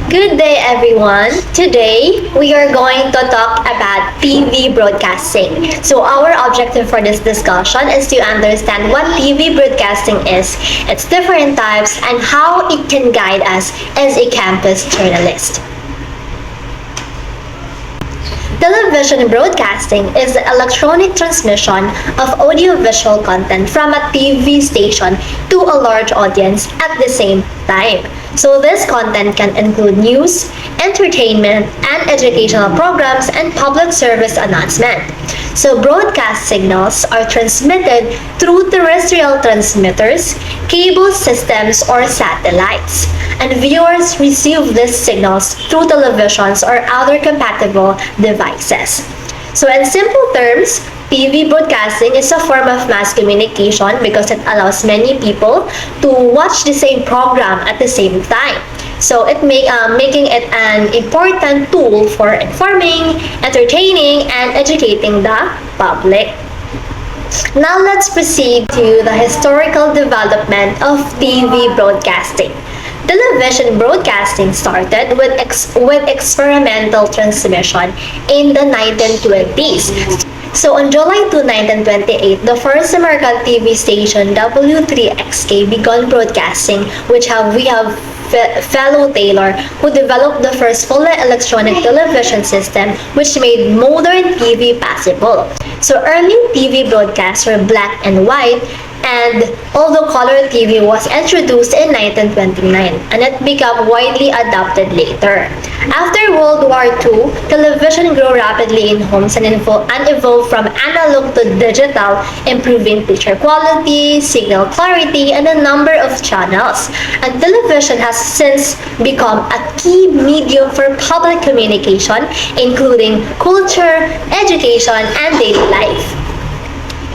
Good day, everyone. Today, we are going to talk about TV broadcasting. So, our objective for this discussion is to understand what TV broadcasting is, its different types, and how it can guide us as a campus journalist. Television broadcasting is the electronic transmission of audiovisual content from a TV station to a large audience at the same time. So this content can include news, entertainment, and educational programs and public service announcement. So broadcast signals are transmitted through terrestrial transmitters, cable systems, or satellites. And viewers receive these signals through televisions or other compatible devices. So in simple terms, TV broadcasting is a form of mass communication because it allows many people to watch the same program at the same time. So making it an important tool for informing, entertaining, and educating the public. Now let's proceed to the historical development of TV broadcasting. Television broadcasting started with experimental transmission in the 1920s. So on July 2, 1928, the first American TV station W3XK began broadcasting, we have fellow Taylor, who developed the first fully electronic television system which made modern TV possible. So early TV broadcasts were black and white, and although color TV was introduced in 1929 and it became widely adopted later. After World War II, television grew rapidly in homes and evolved from analog to digital, improving picture quality, signal clarity, and a number of channels. And television has since become a key medium for public communication, including culture, education, and daily life.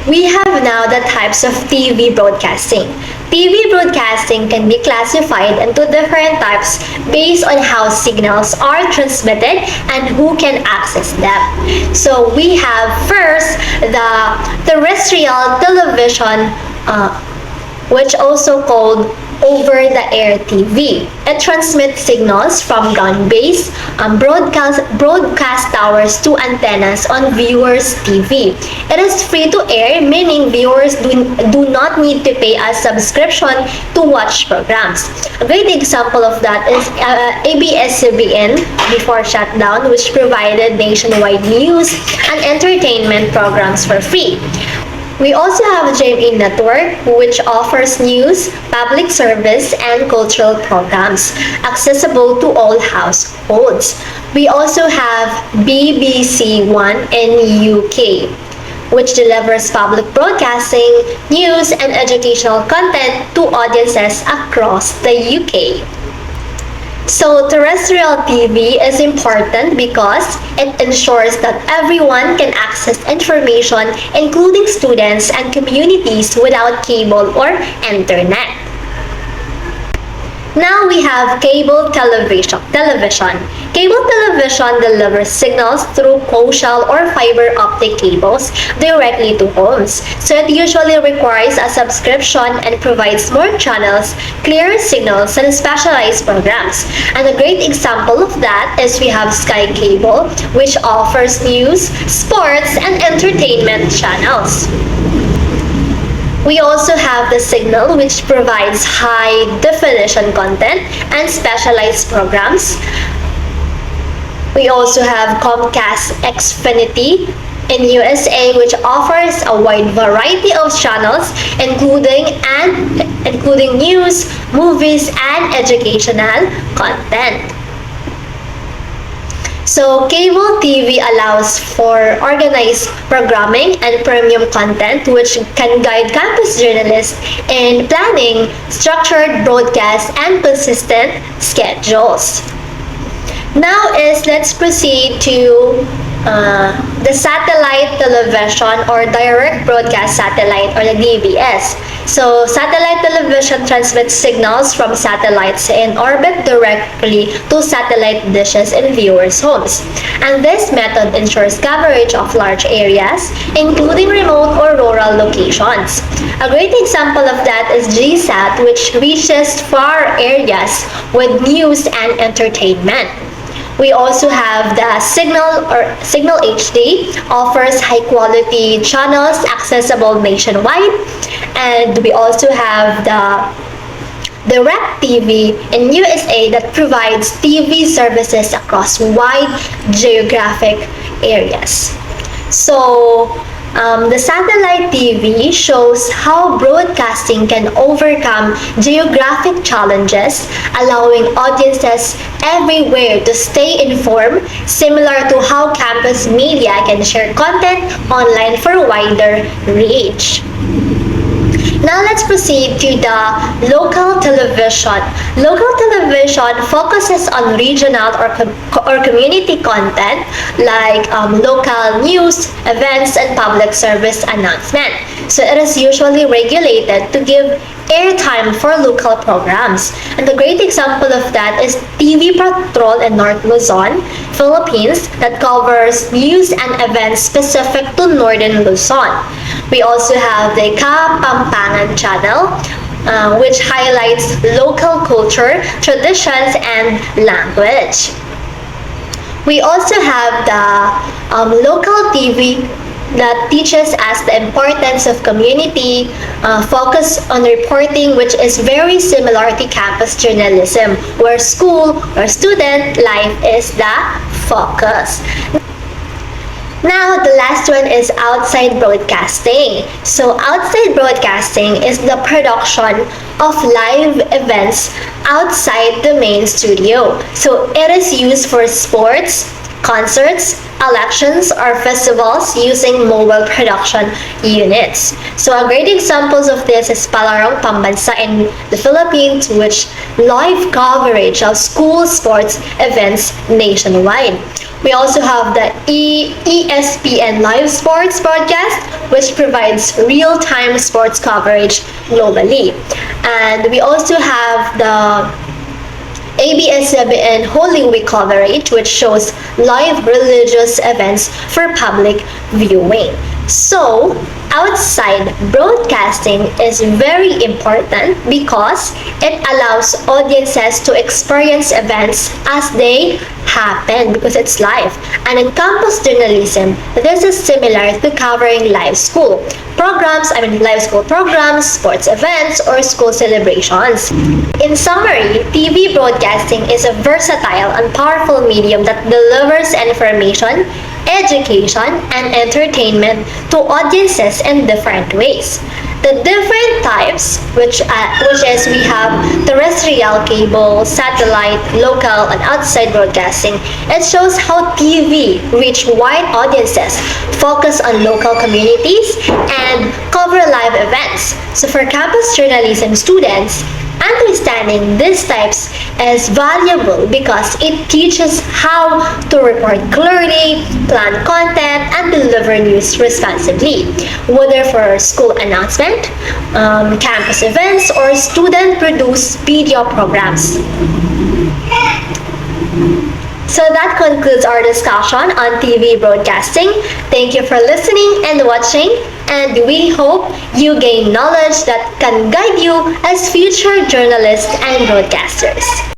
We have now the types of TV broadcasting. TV broadcasting can be classified into different types based on how signals are transmitted and who can access them. So we have first the terrestrial television, which also called over-the-air TV. It transmits signals from ground base, broadcast towers to antennas on viewers' TV. It is free to air, meaning viewers do not need to pay a subscription to watch programs. A great example of that is ABS-CBN before shutdown, which provided nationwide news and entertainment programs for free. We also have GMA Network, which offers news, public service, and cultural programs accessible to all households. We also have BBC One in UK, which delivers public broadcasting, news, and educational content to audiences across the UK. So terrestrial TV is important because it ensures that everyone can access information, including students and communities, without cable or internet. Now we have cable television. Cable television delivers signals through coaxial or fiber optic cables directly to homes. So it usually requires a subscription and provides more channels, clearer signals, and specialized programs. And a great example of that is we have Sky Cable, which offers news, sports, and entertainment channels. We also have the Signal, which provides high-definition content and specialized programs. We also have Comcast Xfinity in USA, which offers a wide variety of channels, including news, movies, and educational content. So cable TV allows for organized programming and premium content, which can guide campus journalists in planning structured broadcasts and consistent schedules. Now let's proceed to the satellite television or direct broadcast satellite or the DBS. So satellite television transmits signals from satellites in orbit directly to satellite dishes in viewers' homes. And this method ensures coverage of large areas, including remote or rural locations. A great example of that is GSAT, which reaches far areas with news and entertainment. We also have the Signal HD offers high quality channels accessible nationwide, and we also have the DirecTV in USA that provides TV services across wide geographic areas. So, the satellite TV shows how broadcasting can overcome geographic challenges, allowing audiences everywhere to stay informed, similar to how campus media can share content online for wider reach. Now let's proceed to the local television. Local television focuses on regional or community content like local news, events, and public service announcement. So it is usually regulated to give airtime for local programs. And a great example of that is TV Patrol in North Luzon, Philippines, that covers news and events specific to Northern Luzon. We also have the Kapampangan channel, which highlights local culture, traditions, and language. We also have the local TV that teaches us the importance of community, focus on reporting, which is very similar to campus journalism, where school or student life is the focus. Now, the last one is outside broadcasting. So, outside broadcasting is the production of live events outside the main studio. So, it is used for sports, concerts, elections, or festivals using mobile production units. So a great examples of this is Palarong Pambansa in the Philippines, which live coverage of school sports events nationwide. We also have the ESPN Live Sports broadcast, which provides real-time sports coverage globally. And we also have the ABS-CBN Holy Week coverage, which shows live religious events for public viewing. So, outside broadcasting is very important because it allows audiences to experience events as they happen because it's live. And in campus journalism, this is similar to covering live school programs, live school programs, sports events, or school celebrations. In summary, TV broadcasting is a versatile and powerful medium that delivers information, education, and entertainment to audiences in different ways. The different types, which is we have terrestrial, cable, satellite, local, and outside broadcasting, it shows how TV reach wide audiences, focus on local communities, and cover live events. So for campus journalism students, understanding these types is valuable because it teaches how to report clearly, plan content, and deliver news responsibly, whether for school announcement, campus events, or student-produced video programs. So that concludes our discussion on TV broadcasting. Thank you for listening and watching, and we hope you gain knowledge that can guide you as future journalists and broadcasters.